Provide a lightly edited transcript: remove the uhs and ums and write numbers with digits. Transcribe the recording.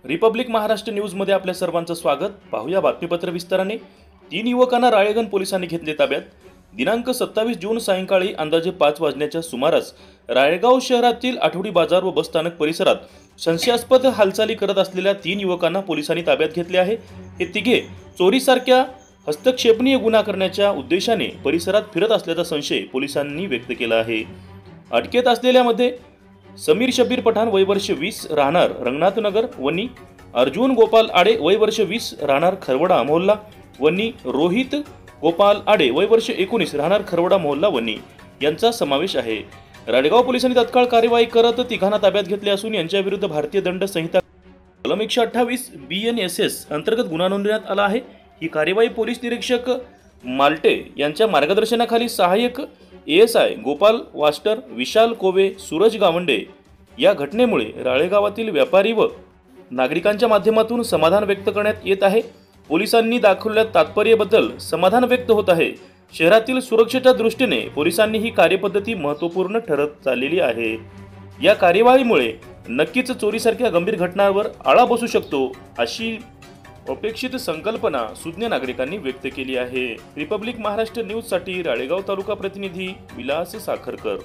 Republic Maharashtra न्यूजमध्ये आपल्या सर्वांचं स्वागत। पाहूया बातमीपत्र विस्ताराने। 3 युवकांना राळेगण पोलिसांनी घेतले ताब्यात। दिनांक 27 जून सायंकाळी अंदाजे 5 वाजण्याच्या सुमारास राळेगाव शहरातील आठवडी बाजार व बसस्थानक परिसरात संशयास्पद हालचाली करत असलेल्या 3 युवकांना पोलिसांनी ताब्यात घेतले आहे। हे तिघे चोरीसारख्या हस्तक्षेपनीय गुन्हा करण्याच्या उद्देशाने परिसरात फिरत असल्याचा संशय पोलिसांनी व्यक्त केला आहे। अटकेत असलेल्यामध्ये समीर शब्बीर पठाण वय वर्ष 20 राहणार रंगनाथ नगर वनी, अर्जुन गोपाल आडे वय वर्ष 20 राहणार खरवडा मोहल्ला वनी, रोहित गोपाल आडे वय वर्ष 19 राहणार खरवडा मोहल्ला वनी यांचा समावेश आहे। राळेगाव पोलिसांनी तत्काळ कार्यवाही करत तिघांना ताब्यात घेतले असून यांच्या विरुद्ध भारतीय दंड संहिता कलम 128 BNSS अंतर्गत गुन्हा नोंदवण्यात आला आहे। ही कार्यवाही पोलीस निरीक्षक माल्टे यांच्या मार्गदर्शनाखाली सहाय्यक ASI गोपाल वास्टर, विशाल कोवे, सूरज गावंडे या घटनेमुळे राळेगावातील व्यापारी व नागरिकांच्या माध्यमातून समाधान व्यक्त करण्यात येत आहे। पोलिसांनी दाखवलेल्या तात्पर्याबद्दल समाधान व्यक्त होत आहे। शहरातील सुरक्षेच्या दृष्टीने पोलिसांनी ही कार्यपद्धती महत्त्वपूर्ण ठरत चाललेली आहे। या कार्यवाहीमुळे नक्कीच चोरीसारख्या गंभीर घटनांवर आळा बसू शकतो अशी अपेक्षित संकल्पना सुज्ञ नागरिकांनी व्यक्त केली आहे। रिपब्लिक महाराष्ट्र न्यूज साठी राळेगाव तालुका प्रतिनिधी विलास साखरकर।